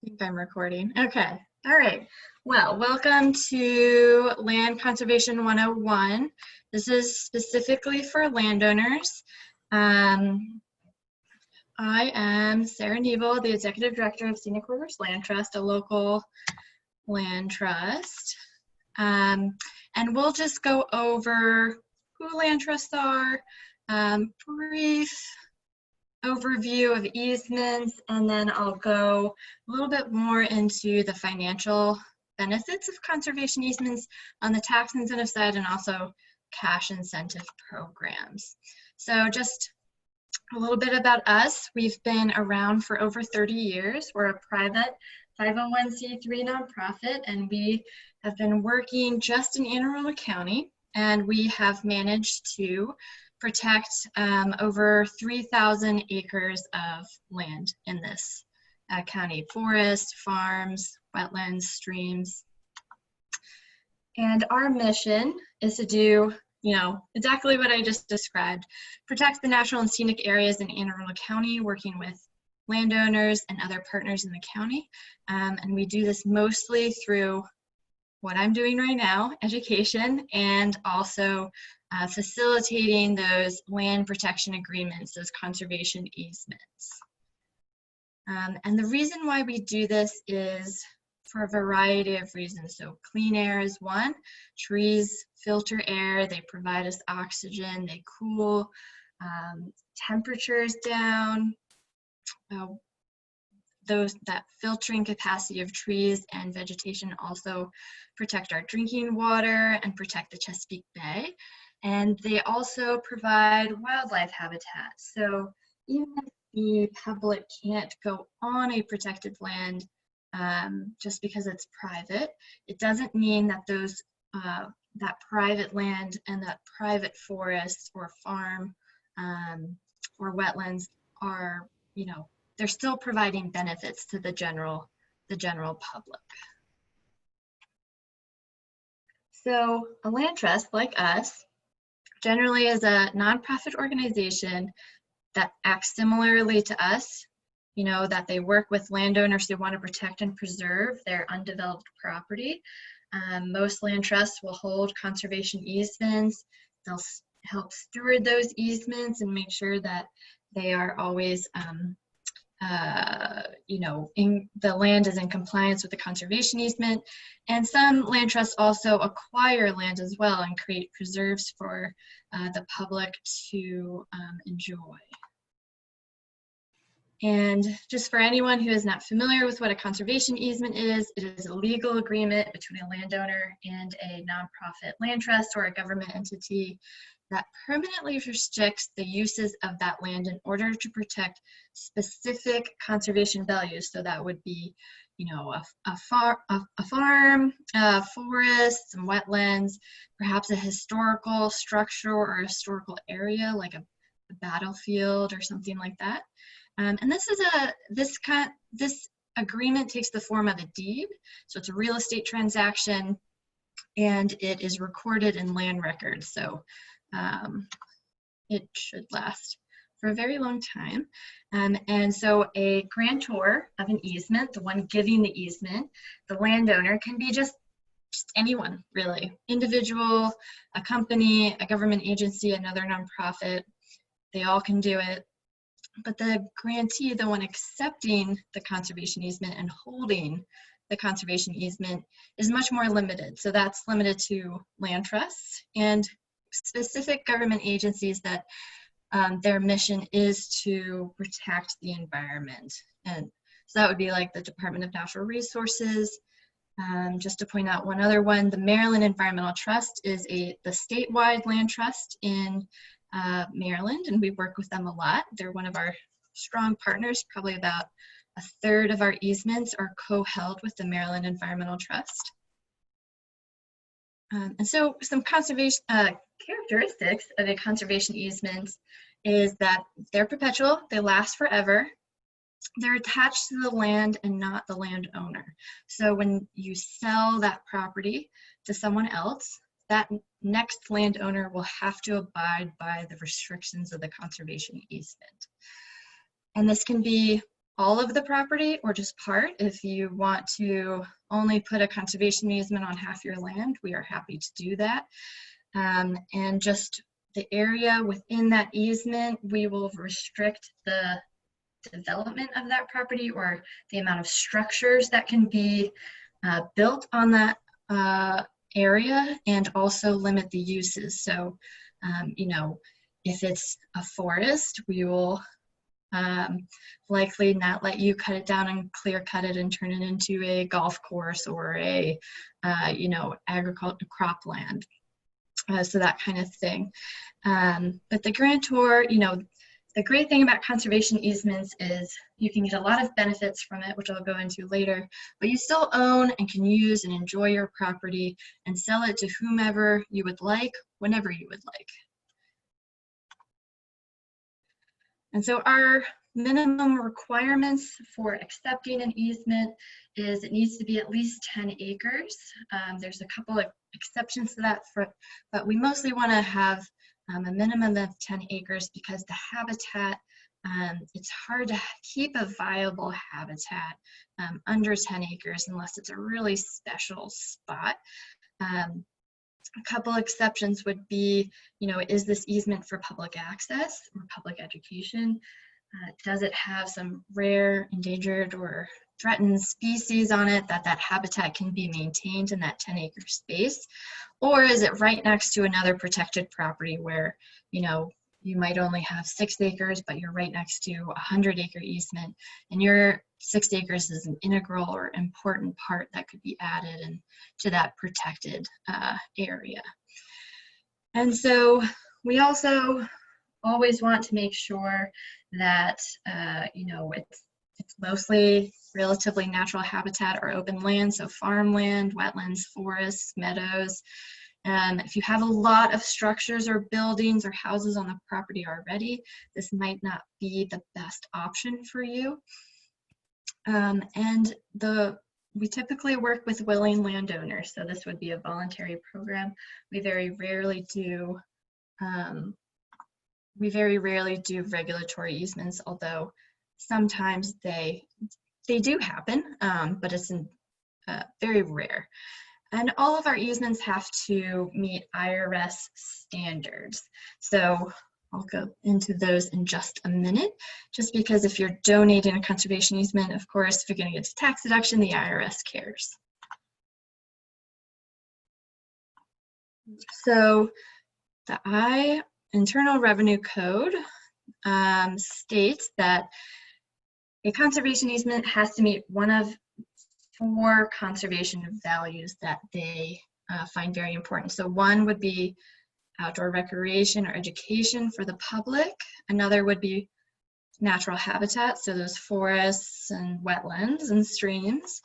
think I'm recording. Okay. All right. Well, welcome to Land Conservation 101. This is specifically for landowners. I am Sarah Knebel, the Executive Director of Scenic Rivers Land Trust, a local land trust. And we'll just go over who land trusts are, brief overview of easements, and then I'll go a little bit more into the financial benefits of conservation easements on the tax incentive side and also cash incentive programs. So just a little bit about us. We've been around for over 30 years. We're a private 501c3 nonprofit, and we have been working just in Anne Arundel County, and we have managed to protect over 3,000 acres of land in this county: forest, farms, wetlands, streams. And our mission is to do, exactly what I just described: protect the natural and scenic areas in Anne Arundel County, working with landowners and other partners in the county. And we do this mostly through what I'm doing right now, education, and also facilitating those land protection agreements, those conservation easements. And the reason why we do this is for a variety of reasons. So clean air is one. Trees filter air, they provide us oxygen, they cool temperatures down. That filtering capacity of trees and vegetation also protect our drinking water and protect the Chesapeake Bay. And they also provide wildlife habitat. So even if the public can't go on a protected land just because it's private, it doesn't mean that that private land and that private forest or farm or wetlands are, they're still providing benefits to the general public. So a land trust like us generally is a nonprofit organization that acts similarly to us, that they work with landowners who want to protect and preserve their undeveloped property. Most land trusts will hold conservation easements. They'll help steward those easements and make sure that they are always the land is in compliance with the conservation easement. And some land trusts also acquire land as well and create preserves for the public to enjoy. And just for anyone who is not familiar with what a conservation easement is, it is a legal agreement between a landowner and a nonprofit land trust or a government entity that permanently restricts the uses of that land in order to protect specific conservation values. So that would be, a farm, forests, some wetlands, perhaps a historical structure or a historical area like a battlefield or something like that. And this agreement takes the form of a deed. So it's a real estate transaction, and it is recorded in land records. So it should last for a very long time. And so a grantor of an easement, the one giving the easement, the landowner, can be just anyone, really. Individual, a company, a government agency, another nonprofit, they all can do it. But the grantee, the one accepting the conservation easement and holding the conservation easement, is much more limited. So that's limited to land trusts and specific government agencies that their mission is to protect the environment. And so that would be like the Department of Natural Resources. Just to point out one other one, the Maryland Environmental Trust is the statewide land trust in Maryland, and we work with them a lot. They're one of our strong partners. Probably about a third of our easements are co-held with the Maryland Environmental Trust. And so some conservation characteristics of a conservation easement is that they're perpetual, they last forever, they're attached to the land and not the landowner. So when you sell that property to someone else, that next landowner will have to abide by the restrictions of the conservation easement. And this can be all of the property or just part. If you want to only put a conservation easement on half your land, we are happy to do that. And just the area within that easement, we will restrict the development of that property or the amount of structures that can be built on that area, and also limit the uses. So, you know, if it's a forest, we will likely not let you cut it down and clear cut it and turn it into a golf course or a, you know, agricultural cropland. So that kind of thing. But the grantor, you know, the great thing about conservation easements is you can get a lot of benefits from it, which I'll go into later, but you still own and can use and enjoy your property and sell it to whomever you would like, whenever you would like. And so our minimum requirements for accepting an easement is it needs to be at least 10 acres. There's a couple of exceptions to that, but we mostly want to have a minimum of 10 acres because the habitat, it's hard to keep a viable habitat under 10 acres unless it's a really special spot. A couple exceptions would be, you know, is this easement for public access or public education? Does it have some rare, endangered, or threatened species on it that habitat can be maintained in that 10-acre space? Or is it right next to another protected property where, you know, you might only have 6 acres, but you're right next to a 100-acre easement, and your 6 acres is an integral or important part that could be added to that protected area. And so we also always want to make sure that, you know, it's mostly relatively natural habitat or open land, so farmland, wetlands, forests, meadows. If you have a lot of structures or buildings or houses on the property already, this might not be the best option for you. And we typically work with willing landowners, so this would be a voluntary program. We very rarely do regulatory easements, although sometimes they do happen, but it's very rare. And all of our easements have to meet IRS standards. So I'll go into those in just a minute, just because if you're donating a conservation easement, of course, if you're going to get to tax deduction, the IRS cares. So the Internal Revenue Code states that a conservation easement has to meet one of 4 conservation values that they find very important. So one would be outdoor recreation or education for the public. Another would be natural habitat, so those forests and wetlands and streams.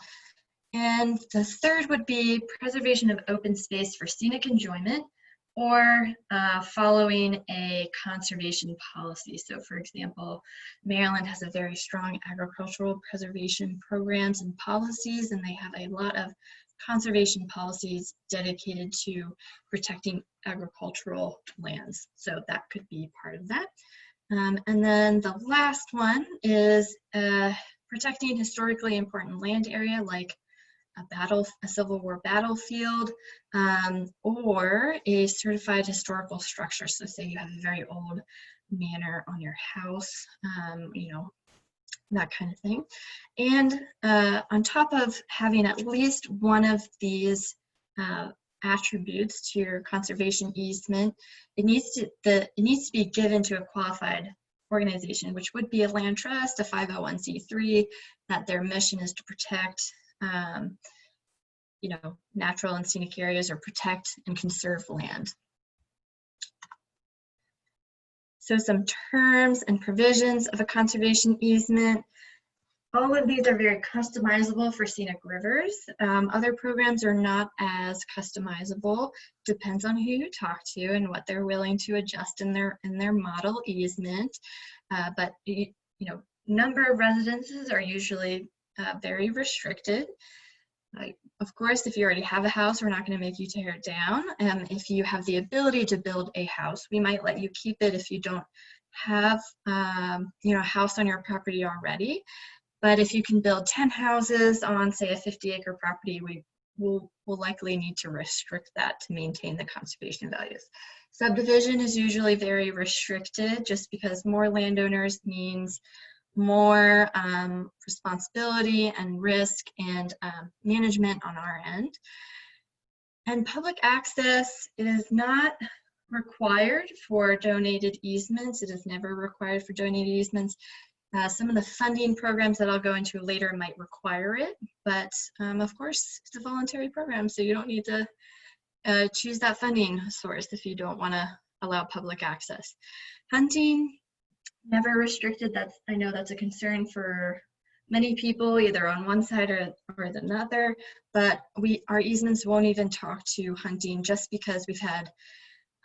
And the third would be preservation of open space for scenic enjoyment or following a conservation policy. So for example, Maryland has a very strong agricultural preservation programs and policies, and they have a lot of conservation policies dedicated to protecting agricultural lands. So that could be part of that. And then the last one is protecting historically important land area like a Civil War battlefield, or a certified historical structure. So say you have a very old manor on your house, you know, that kind of thing. And on top of having at least one of these attributes to your conservation easement, it needs to be given to a qualified organization, which would be a land trust, a 501c3, that their mission is to protect you know, natural and scenic areas or protect and conserve land. So some terms and provisions of a conservation easement. All of these are very customizable for Scenic Rivers. Other programs are not as customizable. Depends on who you talk to and what they're willing to adjust in their model easement. But you know, number of residences are usually very restricted. Of course, if you already have a house, we're not going to make you tear it down. If you have the ability to build a house, we might let you keep it if you don't have a house on your property already. But if you can build 10 houses on, say, a 50-acre property, we'll likely need to restrict that to maintain the conservation values. Subdivision is usually very restricted just because more landowners means more responsibility and risk and management on our end. And public access is not required for donated easements. It is never required for donated easements. Some of the funding programs that I'll go into later might require it, but of course it's a voluntary program, so you don't need to choose that funding source if you don't want to allow public access. Hunting, never restricted. I know that's a concern for many people, either on one side or the other, but our easements won't even talk to hunting just because we've had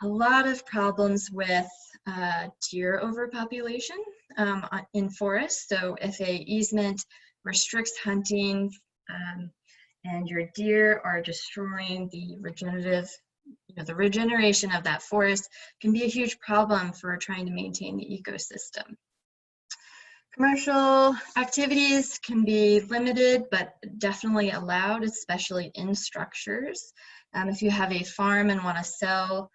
a lot of problems with deer overpopulation in forests. So if a easement restricts hunting and your deer are destroying the regeneration of that forest, can be a huge problem for trying to maintain the ecosystem. Commercial activities can be limited, but definitely allowed, especially in structures. If you have a farm and want to sell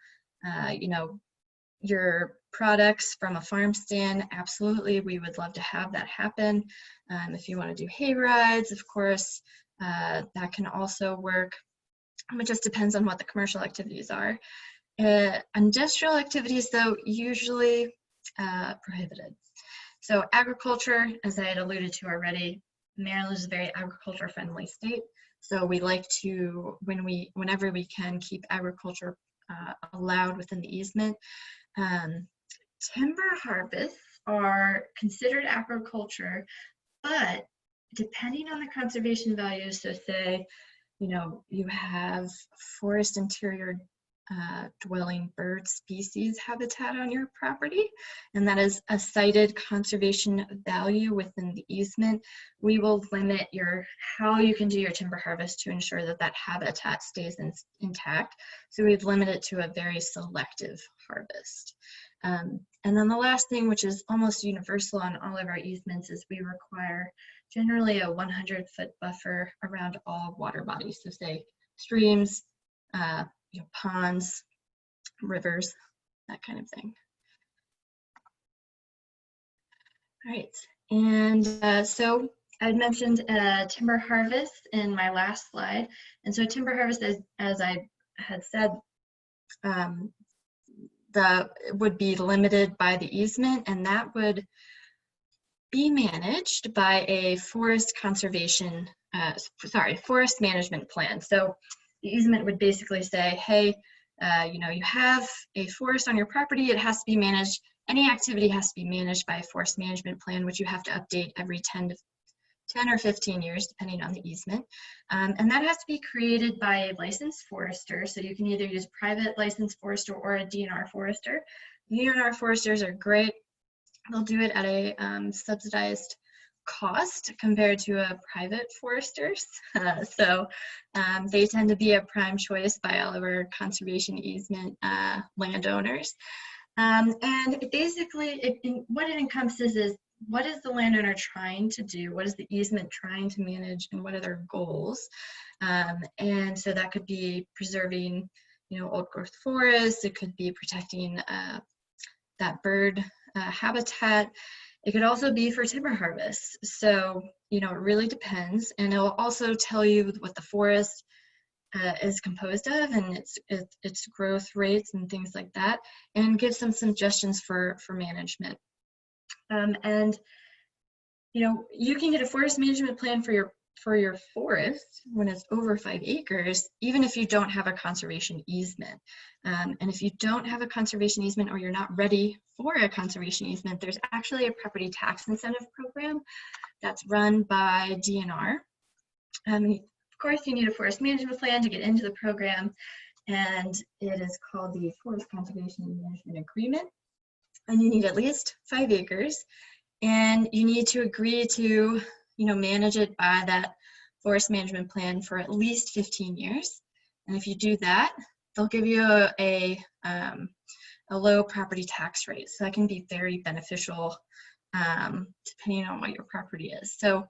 your products from a farm stand, absolutely, we would love to have that happen. If you want to do hay rides, of course, that can also work. It just depends on what the commercial activities are. Industrial activities, though, usually prohibited. So agriculture, as I had alluded to already, Maryland is a very agriculture-friendly state. So we like to, whenever we can, keep agriculture allowed within the easement. Timber harvests are considered agriculture, but depending on the conservation values, so say, you have forest interior dwelling bird species habitat on your property, and that is a cited conservation value within the easement, we will limit how you can do your timber harvest to ensure that habitat stays intact. So we've limited it to a very selective harvest. And then the last thing, which is almost universal on all of our easements, is we require generally a 100-foot buffer around all water bodies. So say streams, ponds, rivers, that kind of thing. All right, and so I mentioned timber harvest in my last slide. And so timber harvest, as I had said, that would be limited by the easement, and that would be managed by a forest management plan. So the easement would basically say, hey, you have a forest on your property, it has to be managed. Any activity has to be managed by a forest management plan, which you have to update every 10 or 15 years, depending on the easement. And that has to be created by a licensed forester. So you can either use private licensed forester or a DNR forester. DNR foresters are great. They'll do it at a subsidized cost compared to a private foresters. So they tend to be a prime choice by all of our conservation easement landowners. And basically, what it encompasses is, what is the landowner trying to do? What is the easement trying to manage, and what are their goals? And so that could be preserving, old growth forests. It could be protecting that bird habitat. It could also be for timber harvest. So, it really depends. And it will also tell you what the forest is composed of, and its growth rates and things like that, and give some suggestions for management. And you can get a forest management plan for your forest when it's over 5 acres, even if you don't have a conservation easement. And if you don't have a conservation easement, or you're not ready for a conservation easement, there's actually a property tax incentive program that's run by DNR. Of course, you need a forest management plan to get into the program, and it is called the Forest Conservation and Management Agreement. And you need at least 5 acres, and you need to agree to, manage it by that forest management plan for at least 15 years. And if you do that, they'll give you a a low property tax rate. So that can be very beneficial depending on what your property is. So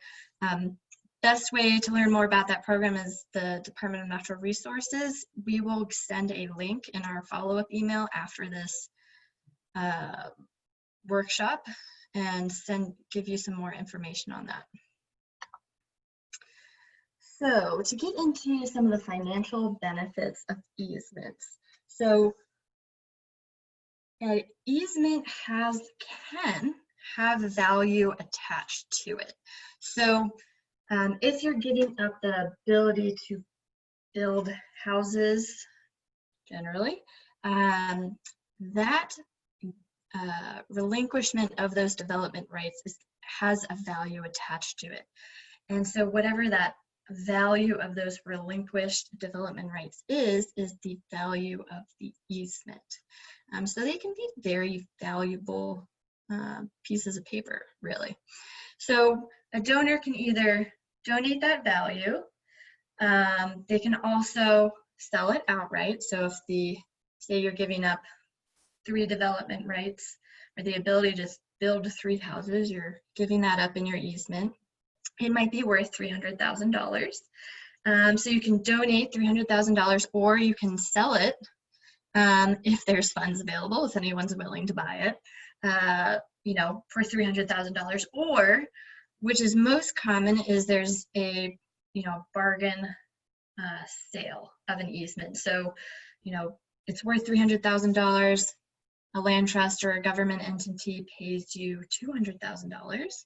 best way to learn more about that program is the Department of Natural Resources. We will send a link in our follow-up email after this workshop and give you some more information on that. So to get into some of the financial benefits of easements. So an easement can have value attached to it. So if you're giving up the ability to build houses generally, that relinquishment of those development rights has a value attached to it. And so whatever that value of those relinquished development rights is the value of the easement. So they can be very valuable pieces of paper, really. So a donor can either donate that value, they can also sell it outright. So if say you're giving up 3 development rights or the ability to build 3 houses, you're giving that up in your easement. It might be worth $300,000. So you can donate $300,000 or you can sell it if there's funds available, if anyone's willing to buy it, for $300,000, or which is most common is there's a, bargain sale of an easement. So, it's worth $300,000. A land trust or a government entity pays you $200,000,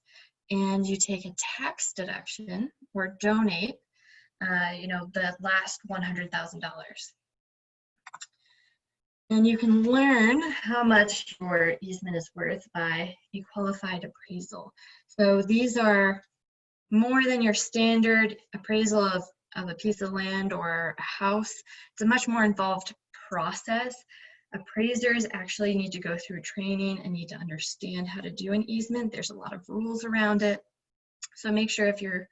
and you take a tax deduction or donate, the last $100,000. And you can learn how much your easement is worth by a qualified appraisal. So these are more than your standard appraisal of a piece of land or a house. It's a much more involved process. Appraisers actually need to go through training and need to understand how to do an easement. There's a lot of rules around it. So make sure if you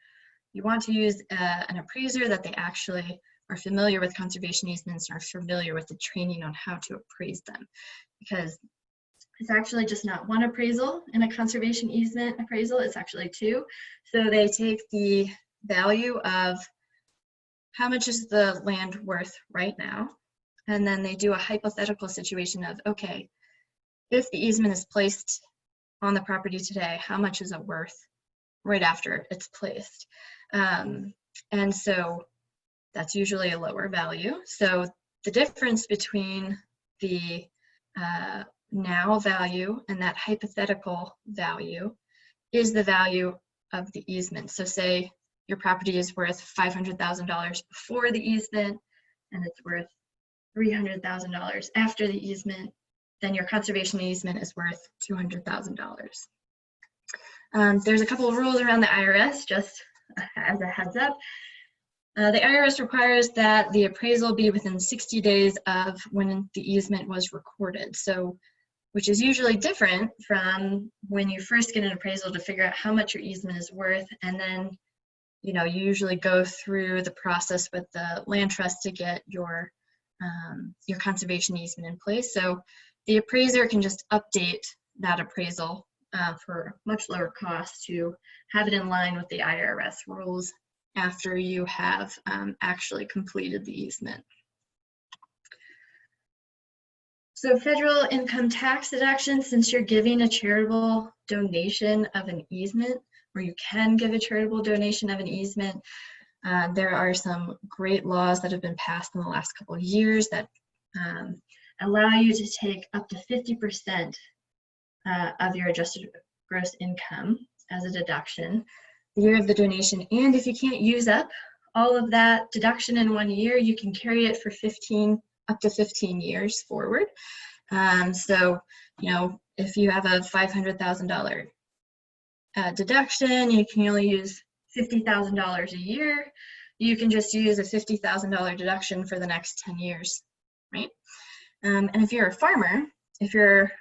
want to use an appraiser that they actually are familiar with conservation easements and are familiar with the training on how to appraise them, because it's actually just not one appraisal in a conservation easement appraisal, it's actually 2. So they take the value of how much is the land worth right now, and then they do a hypothetical situation of, okay, if the easement is placed on the property today, how much is it worth right after it's placed? And so that's usually a lower value. So the difference between the now value and that hypothetical value is the value of the easement. So say your property is worth $500,000 before the easement and it's worth $300,000 after the easement, then your conservation easement is worth $200,000. There's a couple of rules around the IRS, just as a heads up. The IRS requires that the appraisal be within 60 days of when the easement was recorded. So, which is usually different from when you first get an appraisal to figure out how much your easement is worth, and then, you usually go through the process with the land trust to get your conservation easement in place. So the appraiser can just update that appraisal for much lower cost to have it in line with the IRS rules after you have actually completed the easement. So federal income tax deduction, since you're giving a charitable donation of an easement, or you can give a charitable donation of an easement, there are some great laws that have been passed in the last couple of years that allow you to take up to 50% of your adjusted gross income as a deduction the year of the donation. And if you can't use up all of that deduction in 1 year, you can carry it for up to 15 years forward. So, if you have a $500,000 deduction, you can only use $50,000 a year. You can just use a $50,000 deduction for the next 10 years, right? And if you're a farmer, if you're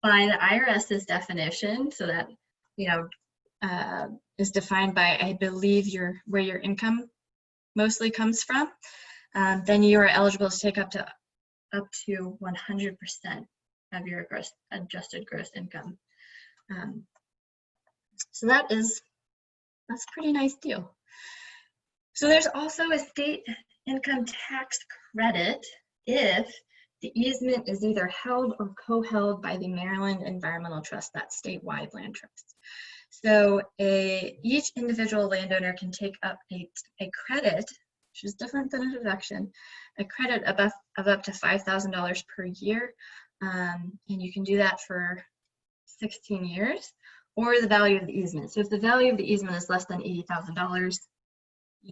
by the IRS's definition, so that, is defined by, I believe, where your income mostly comes from, then you are eligible to take up to 100% of your adjusted gross income. So that's a pretty nice deal. So there's also a state income tax credit if the easement is either held or co-held by the Maryland Environmental Trust, that statewide land trust. So each individual landowner can take up a credit, which is different than a deduction, a credit of up to $5,000 per year. And you can do that for 16 years, or the value of the easement. So if the value of the easement is less than $80,000,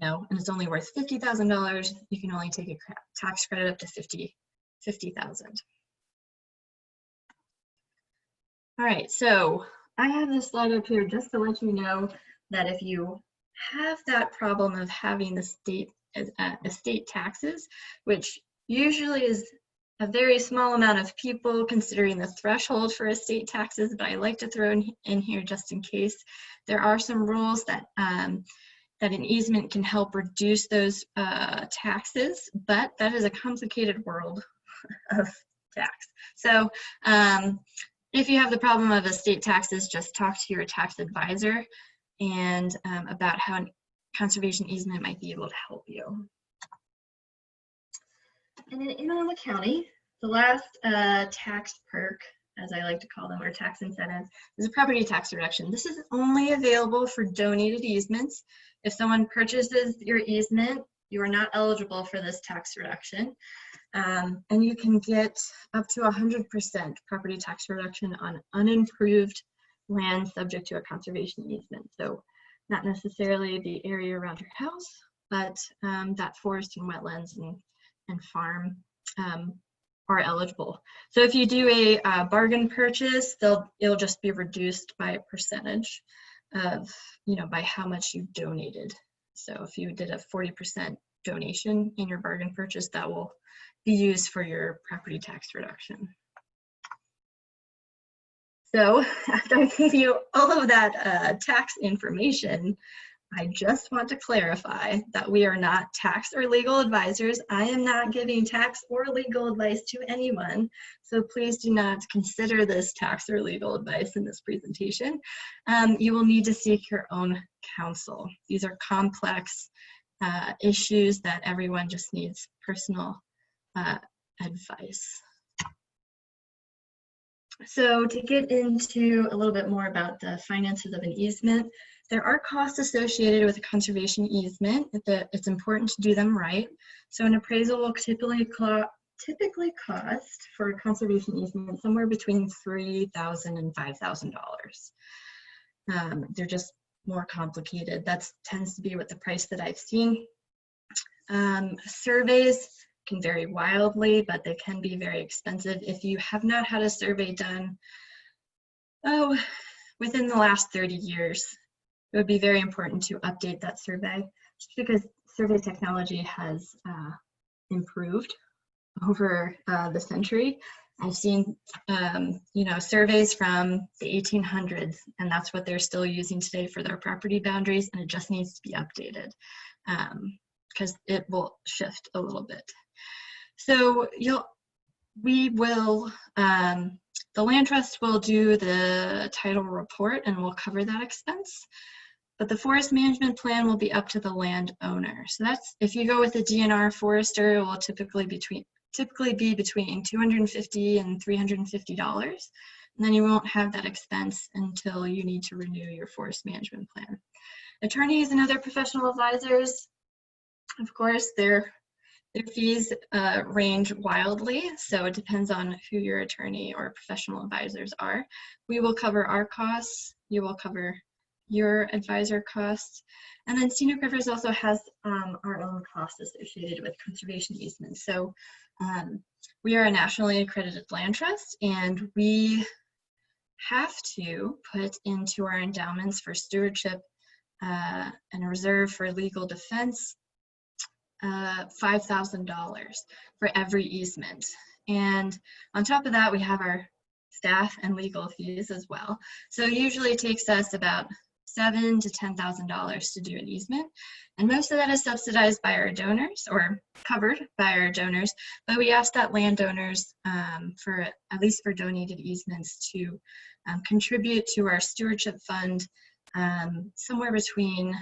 and it's only worth $50,000, you can only take a tax credit up to $50,000. All right, so I have this slide up here just to let you know that if you have that problem of having the estate taxes, which usually is a very small amount of people considering the threshold for estate taxes, but I like to throw in here just in case. There are some rules that that an easement can help reduce those taxes, but that is a complicated world of tax. So if you have the problem of estate taxes, just talk to your tax advisor and about how a conservation easement might be able to help you. And in Anne Arundel County, the last tax perk, as I like to call them, or tax incentive, is a property tax reduction. This is only available for donated easements. If someone purchases your easement, you are not eligible for this tax reduction. And you can get up to 100% property tax reduction on unimproved land subject to a conservation easement. So not necessarily the area around your house, but that forest and wetlands and farm are eligible. So if you do a bargain purchase, it'll just be reduced by a percentage of, by how much you donated. So if you did a 40% donation in your bargain purchase, that will be used for your property tax reduction. So after I gave you all of that tax information, I just want to clarify that we are not tax or legal advisors. I am not giving tax or legal advice to anyone, so please do not consider this tax or legal advice in this presentation. You will need to seek your own counsel. These are complex issues that everyone just needs personal advice. So to get into a little bit more about the finances of an easement, there are costs associated with a conservation easement. It's important to do them right. So an appraisal will typically cost for a conservation easement somewhere between $3,000 and $5,000. They're just more complicated. That tends to be what the price that I've seen. Surveys can vary wildly, but they can be very expensive. If you have not had a survey done, within the last 30 years, it would be very important to update that survey, just because survey technology has improved over the century. I've seen, surveys from the 1800s, and that's what they're still using today for their property boundaries, and it just needs to be updated because it will shift a little bit. So the land trust will do the title report and will cover that expense, but the forest management plan will be up to the landowner. So that's, if you go with a DNR forester, it will typically be between $250 and $350, and then you won't have that expense until you need to renew your forest management plan. Attorneys and other professional advisors, of course, their fees range wildly, so it depends on who your attorney or professional advisors are. We will cover our costs, you will cover your advisor costs, and then Scenic Rivers also has our own costs associated with conservation easements. So we are a nationally accredited land trust, and we have to put into our endowments for stewardship and a reserve for legal defense $5,000 for every easement. And on top of that, we have our staff and legal fees as well. So usually it takes us about $7,000 to $10,000 to do an easement. And most of that is subsidized by our donors or covered by our donors. But we ask that landowners, at least for donated easements, to contribute to our stewardship fund somewhere between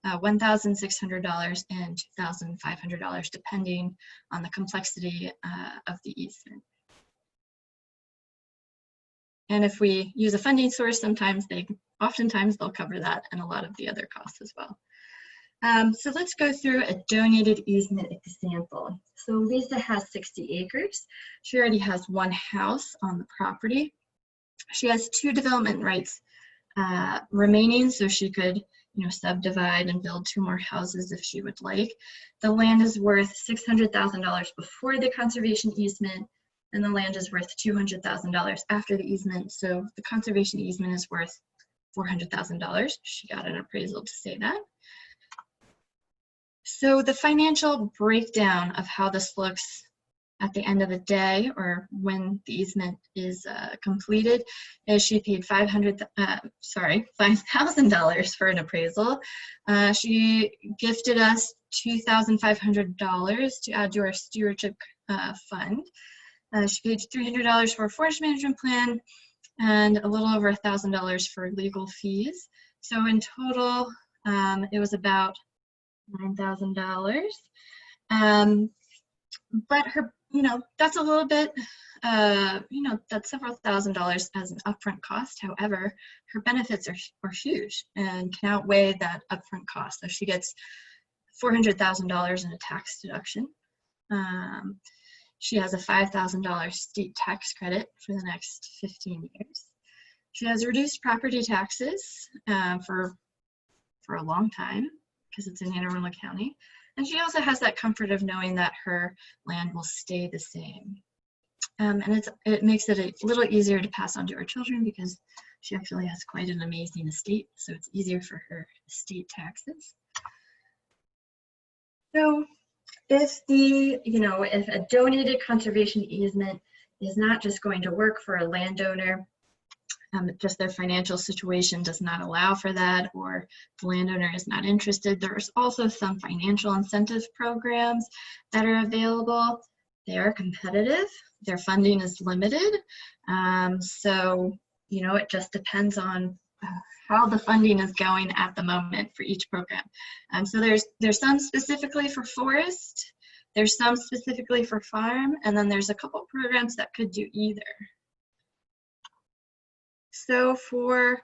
$1,600 and $2,500, depending on the complexity of the easement. And if we use a funding source, oftentimes they'll cover that and a lot of the other costs as well. So let's go through a donated easement example. So Lisa has 60 acres. She already has one house on the property. She has 2 development rights remaining, so she could subdivide and build 2 more houses if she would like. The land is worth $600,000 before the conservation easement, and the land is worth $200,000 after the easement. So the conservation easement is worth $400,000. She got an appraisal to say that. So the financial breakdown of how this looks at the end of the day, or when the easement is completed, is she paid $5,000 for an appraisal. She gifted us $2,500 to add to our stewardship fund. She paid $300 for a forest management plan and a little over $1,000 for legal fees. So in total, it was about $9,000. But her, that's a little bit, that's several $1,000s as an upfront cost. However, her benefits are huge and can outweigh that upfront cost. So she gets $400,000 in a tax deduction. She has a $5,000 state tax credit for the next 15 years. She has reduced property taxes for a long time because it's in Anne Arundel County. And she also has that comfort of knowing that her land will stay the same. And it makes it a little easier to pass on to her children because she actually has quite an amazing estate, so it's easier for her estate taxes. So if if a donated conservation easement is not just going to work for a landowner, just their financial situation does not allow for that, or the landowner is not interested, there's also some financial incentive programs that are available. They are competitive. Their funding is limited. So, it just depends on how the funding is going at the moment for each program. So there's some specifically for forest, there's some specifically for farm, and then there's a couple programs that could do either. So for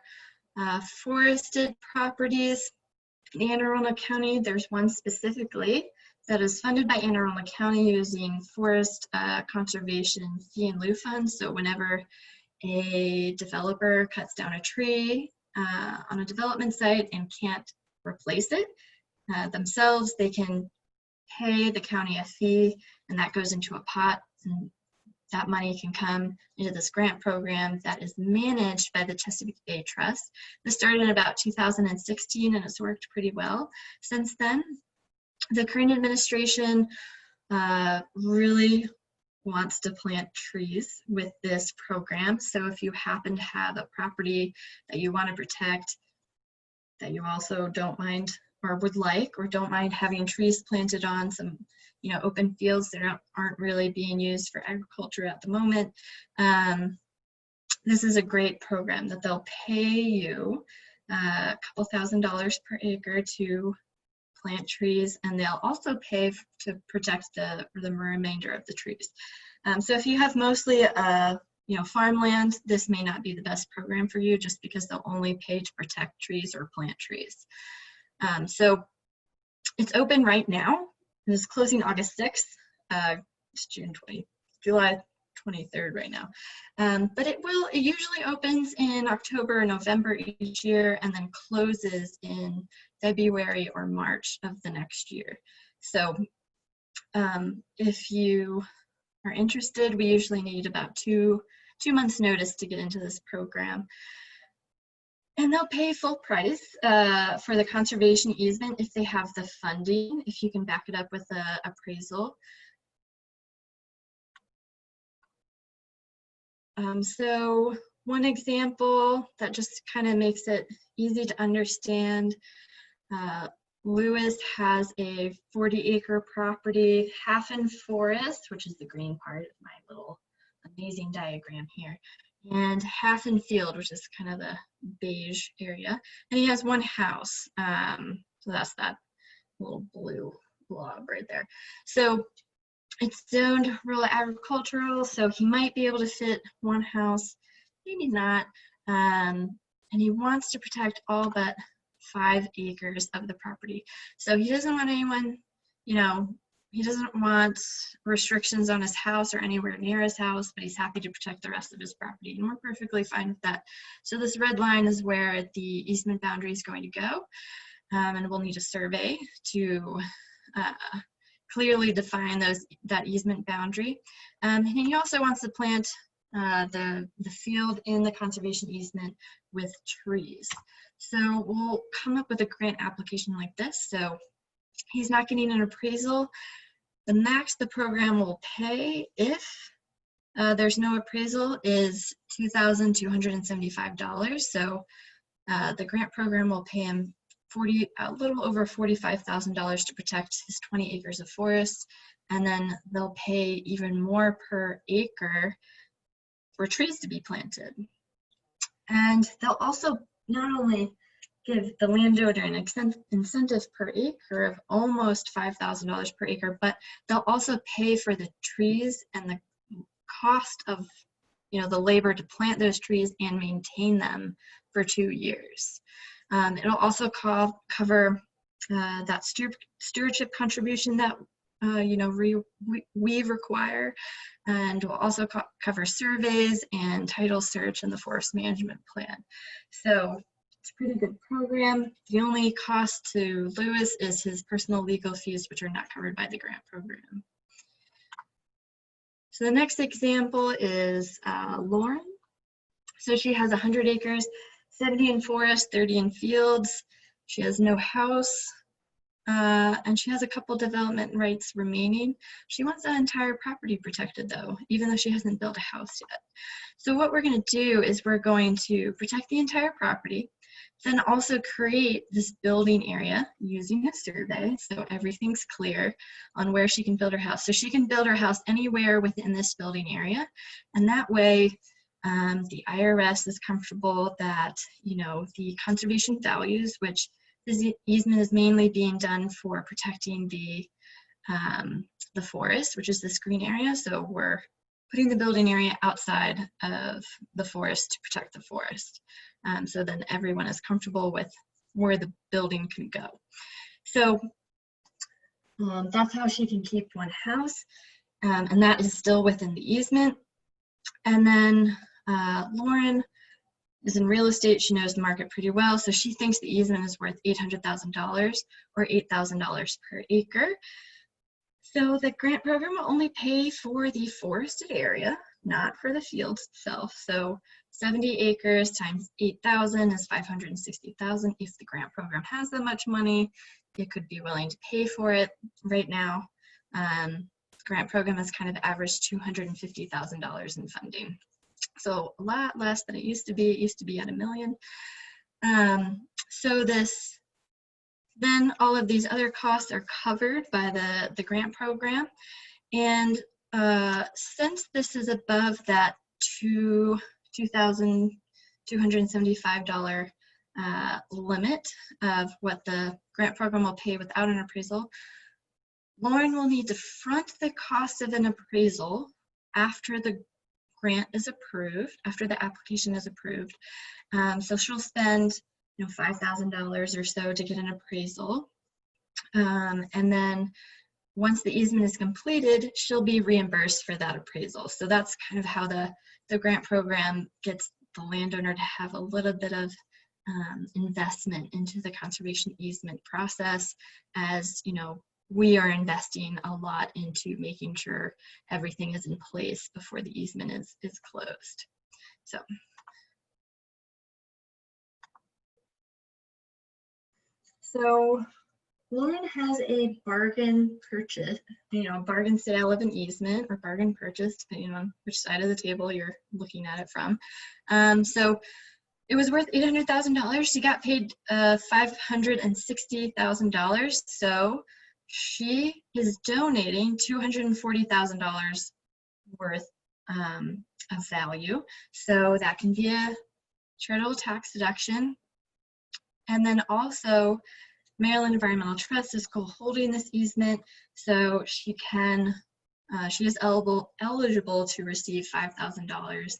forested properties in Anne Arundel County, there's one specifically that is funded by Anne Arundel County using forest conservation fee in lieu funds. So whenever a developer cuts down a tree on a development site and can't replace it themselves, they can pay the county a fee, and that goes into a pot, and that money can come into this grant program that is managed by the Chesapeake Bay Trust. This started in about 2016 and it's worked pretty well since then. The current administration really wants to plant trees with this program. So if you happen to have a property that you want to protect, that you also don't mind or would like or don't mind having trees planted on some open fields that aren't really being used for agriculture at the moment, this is a great program that they'll pay you a couple $1,000s per acre to plant trees, and they'll also pay to protect the remainder of the trees. So if you have mostly farmland, this may not be the best program for you just because they'll only pay to protect trees or plant trees. So it's open right now. It's closing August 6th. It's July 23rd right now. But it usually opens in October or November each year and then closes in February or March of the next year. So if you are interested, we usually need about two months notice to get into this program. And they'll pay full price for the conservation easement if they have the funding, if you can back it up with an appraisal. So one example that just kind of makes it easy to understand. Lewis has a 40-acre property, half in forest, which is the green part of my little amazing diagram here, and half in field, which is kind of the beige area. And he has one house, so that's that little blue blob right there. So it's zoned rural agricultural, so he might be able to fit one house, maybe not. And he wants to protect all but 5 acres of the property. So he doesn't want anyone, you know, he doesn't want restrictions on his house or anywhere near his house, but he's happy to protect the rest of his property, and we're perfectly fine with that. So this red line is where the easement boundary is going to go, and we'll need a survey to clearly define that easement boundary. And he also wants to plant the field in the conservation easement with trees. So we'll come up with a grant application like this. So he's not getting an appraisal. The max the program will pay if there's no appraisal is $2,275. So the grant program will pay him a little over $45,000 to protect his 20 acres of forest, and then they'll pay even more per acre for trees to be planted. And they'll also not only give the landowner an incentive per acre of almost $5,000 per acre, but they'll also pay for the trees and the cost of, you know, the labor to plant those trees and maintain them for 2 years. It'll also cover that stewardship contribution that you know, we require, and will also cover surveys and title search and the forest management plan. So it's a pretty good program. The only cost to Lewis is his personal legal fees, which are not covered by the grant program. So the next example is Lauren. So she has 100 acres, 70 in forest, 30 in fields. She has no house, and she has a couple development rights remaining. She wants that entire property protected though, even though she hasn't built a house yet. So what we're going to do is we're going to protect the entire property, then also create this building area using a survey so everything's clear on where she can build her house. So she can build her house anywhere within this building area, and that way the IRS is comfortable that, you know, the conservation values, which this easement is mainly being done for protecting the forest, which is this green area. So we're putting the building area outside of the forest to protect the forest. So then everyone is comfortable with where the building can go. So that's how she can keep one house, and that is still within the easement. And then Lauren is in real estate. She knows the market pretty well, so she thinks the easement is worth $800,000 or $8,000 per acre. So the grant program will only pay for the forested area, not for the field itself. So 70 acres times 8,000 is 560,000. If the grant program has that much money, it could be willing to pay for it. Right now, grant program has kind of averaged $250,000 in funding. So a lot less than it used to be. It used to be at $1 million. So then all of these other costs are covered by the grant program. And since this is above that $2,275 limit of what the grant program will pay without an appraisal, Lauren will need to front the cost of an appraisal after the grant is approved, after the application is approved. So she'll spend, you know, $5,000 or so to get an appraisal. And then once the easement is completed, she'll be reimbursed for that appraisal. So that's kind of how the grant program gets the landowner to have a little bit of investment into the conservation easement process, as, you know, we are investing a lot into making sure everything is in place before the easement is closed. So Lauren has a bargain purchase, bargain sale of an easement or bargain purchase, depending on which side of the table you're looking at it from. So it was worth $800,000. She got paid $560,000. So she is donating $240,000 worth of value. So that can be a charitable tax deduction. And then also, Maryland Environmental Trust is co-holding this easement, so she is eligible to receive $5,000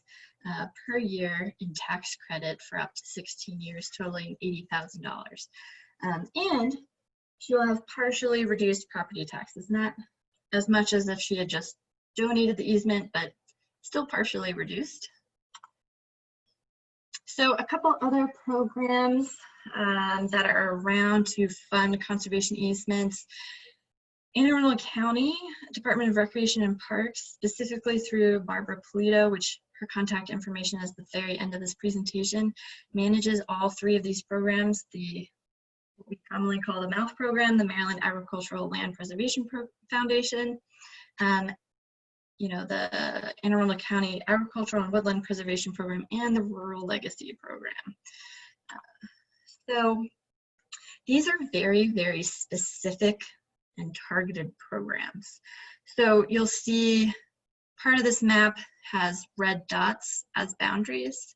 per year in tax credit for up to 16 years, totaling $80,000. And she will have partially reduced property taxes, not as much as if she had just donated the easement, but still partially reduced. So a couple other programs that are around to fund conservation easements. Anne Arundel County Department of Recreation and Parks, specifically through Barbara Polito, which her contact information is at the very end of this presentation, manages all three of these programs, what we commonly call the MOUth program, the Maryland Agricultural Land Preservation Foundation, the Anne Arundel County Agricultural and Woodland Preservation Program, and the Rural Legacy Program. So these are very, very specific and targeted programs. So you'll see part of this map has red dots as boundaries.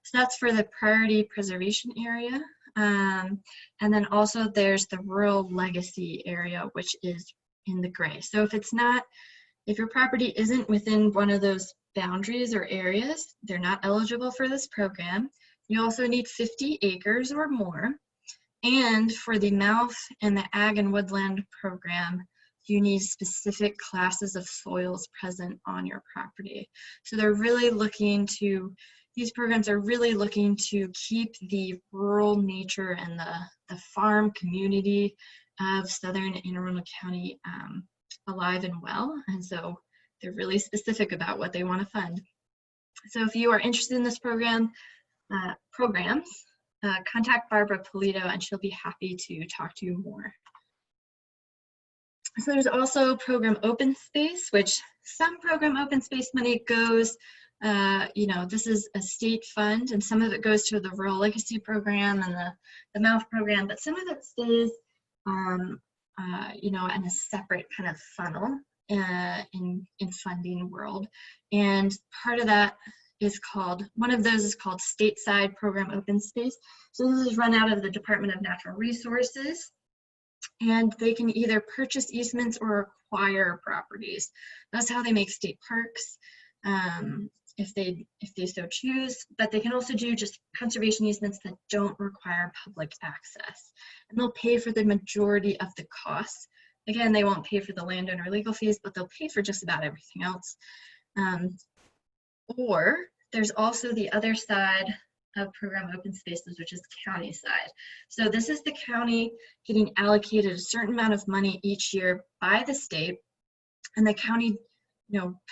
So that's for the priority preservation area. And then also there's the rural legacy area, which is in the gray. So if your property isn't within one of those boundaries or areas, they're not eligible for this program. You also need 50 acres or more. And for the MOUth and the Ag and Woodland program, you need specific classes of soils present on your property. So these programs are really looking to keep the rural nature and the farm community of Southern Anne Arundel County alive and well. And so they're really specific about what they want to fund. So if you are interested in this programs, contact Barbara Polito and she'll be happy to talk to you more. So there's also program open space, which some program open space money goes, this is a state fund and some of it goes to the Rural Legacy program and the MOUth program, but some of it stays, in a separate kind of funnel in funding world. And part of that one of those is called Stateside Program Open Space. So this is run out of the Department of Natural Resources, and they can either purchase easements or acquire properties. That's how they make state parks, if they so choose, but they can also do just conservation easements that don't require public access. And they'll pay for the majority of the costs. Again, they won't pay for the landowner legal fees, but they'll pay for just about everything else. Or there's also the other side of program open spaces, which is county side. So this is the county getting allocated a certain amount of money each year by the state, and the county,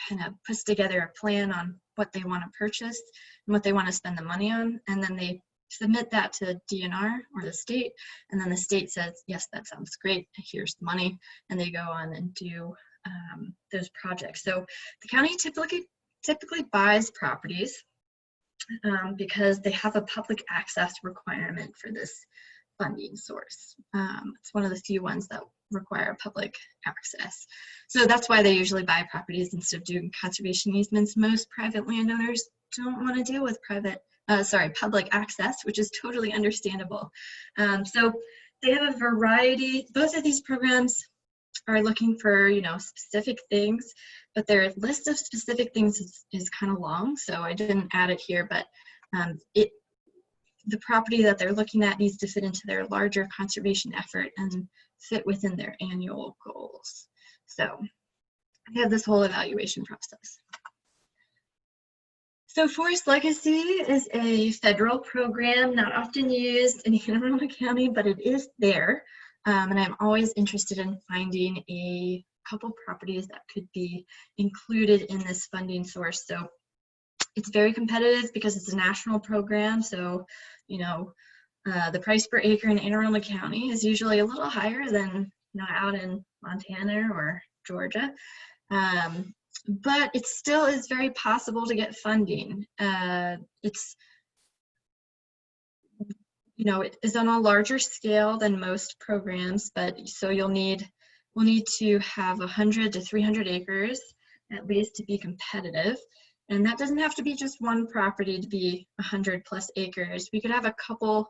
kind of puts together a plan on what they want to purchase and what they want to spend the money on, and then they submit that to DNR or the state, and then the state says, yes, that sounds great, here's the money, and they go on and do those projects. So the county typically buys properties because they have a public access requirement for this funding source. It's one of the few ones that require public access. So that's why they usually buy properties instead of doing conservation easements. Most private landowners don't want to deal with public access, which is totally understandable. So they have a variety. Both of these programs are looking for, specific things, but their list of specific things is kind of long, so I didn't add it here, but the property that they're looking at needs to fit into their larger conservation effort and fit within their annual goals. So I have this whole evaluation process. So Forest Legacy is a federal program, not often used in Anne Arundel County, but it is there. And I'm always interested in finding a couple properties that could be included in this funding source. So it's very competitive because it's a national program. So, The price per acre in Anne Arundel County is usually a little higher than out in Montana or Georgia, but it still is very possible to get funding. It's it is on a larger scale than most programs, but so we'll need to have 100 to 300 acres at least to be competitive. And that doesn't have to be just one property to be 100 plus acres. We could have a couple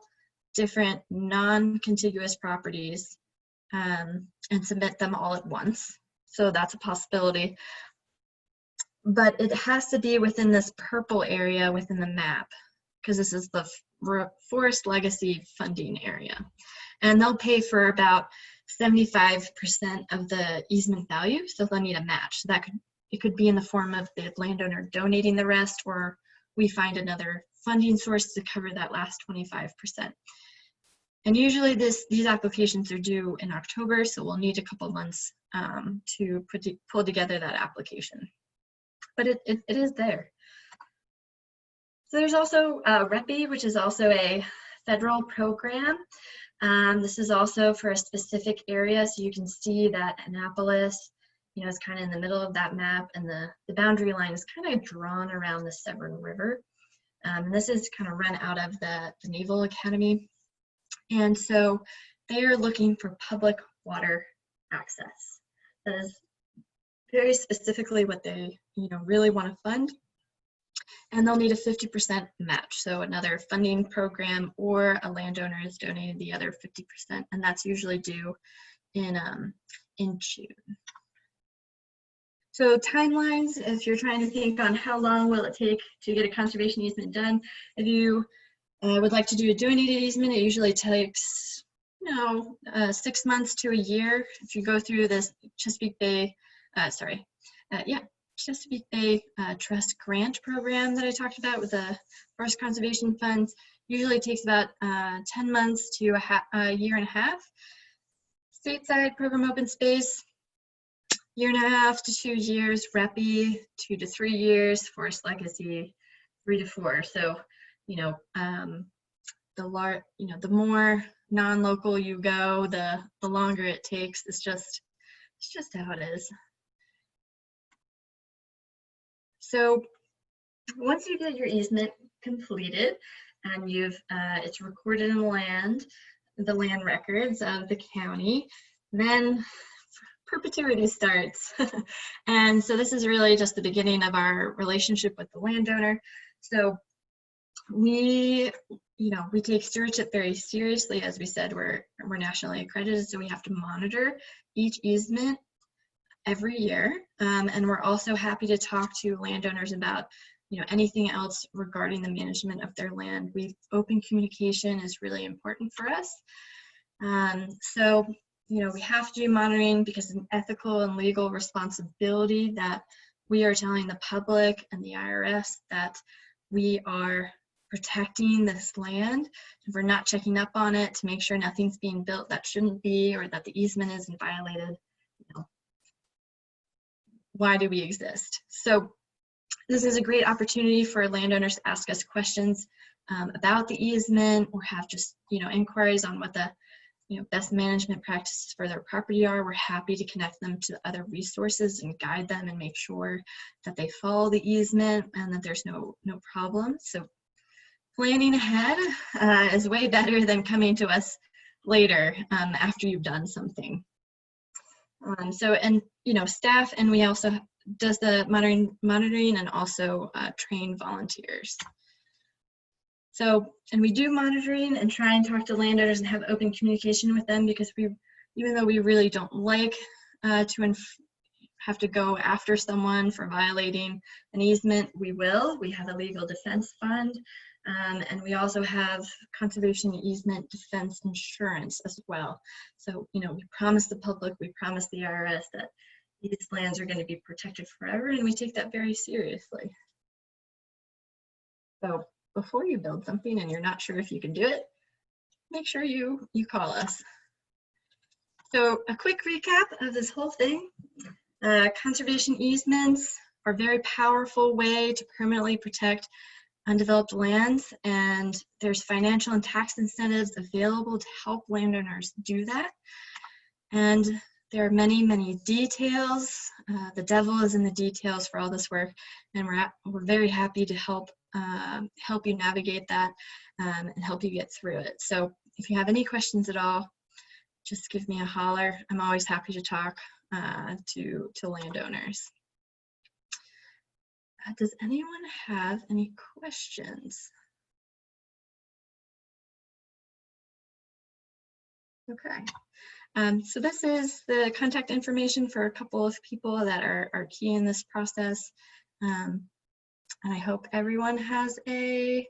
different non-contiguous properties and submit them all at once. So that's a possibility. But it has to be within this purple area within the map, because this is the Forest Legacy funding area. And they'll pay for about 75% of the easement value, so they'll need a match. So it could be in the form of the landowner donating the rest, or we find another funding source to cover that last 25%. And usually these applications are due in October, so we'll need a couple months to pull together that application. But it is there. So there's also REPI, which is also a federal program. This is also for a specific area, so you can see that Annapolis, is kind of in the middle of that map, and the boundary line is kind of drawn around the Severn River. This is kind of run out of the Naval Academy. And so they are looking for public water access. That is very specifically what they really want to fund. And they'll need a 50% match. So another funding program or a landowner is donating the other 50%. And that's usually due in June. So timelines, if you're trying to think on how long will it take to get a conservation easement done, if you would like to do a donated easement, it usually takes 6 months to a year. If you go through this Chesapeake Bay Trust Grant program that I talked about with the Forest Conservation Funds, usually takes about 10 months to a year and a half. Stateside program open space, 1.5 to 2 years. REPI, 2 to 3 years. Forest Legacy, 3 to 4. So, the more non-local you go, the longer it takes. It's just how it is. So once you get your easement completed and it's recorded in the land records of the county, then perpetuity starts. And so this is really just the beginning of our relationship with the landowner. So we take stewardship very seriously. As we said, we're nationally accredited, so we have to monitor each easement every year, and we're also happy to talk to landowners about anything else regarding the management of their land. Open communication is really important for us. So we have to do monitoring because it's an ethical and legal responsibility that we are telling the public and the IRS that we are protecting this land. If we're not checking up on it to make sure nothing's being built that shouldn't be, or that the easement isn't violated, why do we exist? So this is a great opportunity for landowners to ask us questions about the easement, or have just inquiries on what the best management practices for their property are. We're happy to connect them to other resources and guide them and make sure that they follow the easement and that there's no problem. So planning ahead is way better than coming to us later after you've done something. Staff, and we also does the monitoring and also train volunteers. So, and we do monitoring and try and talk to landowners and have open communication with them, because even though we really don't like to have to go after someone for violating an easement, we have a legal defense fund. And we also have conservation easement defense insurance as well. So, we promise the public, we promise the IRS that these lands are going to be protected forever, and we take that very seriously. So before you build something and you're not sure if you can do it, make sure you call us. So a quick recap of this whole thing. Conservation easements are a very powerful way to permanently protect undeveloped lands, and there's financial and tax incentives available to help landowners do that. And there are many, many details. The devil is in the details for all this work, and we're very happy to help you navigate that and help you get through it. So if you have any questions at all, just give me a holler. I'm always happy to talk to landowners. Does anyone have any questions? Okay. So this is the contact information for a couple of people that are key in this process. And I hope everyone has a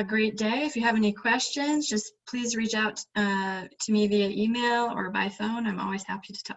great day. If you have any questions, just please reach out to me via email or by phone. I'm always happy to talk.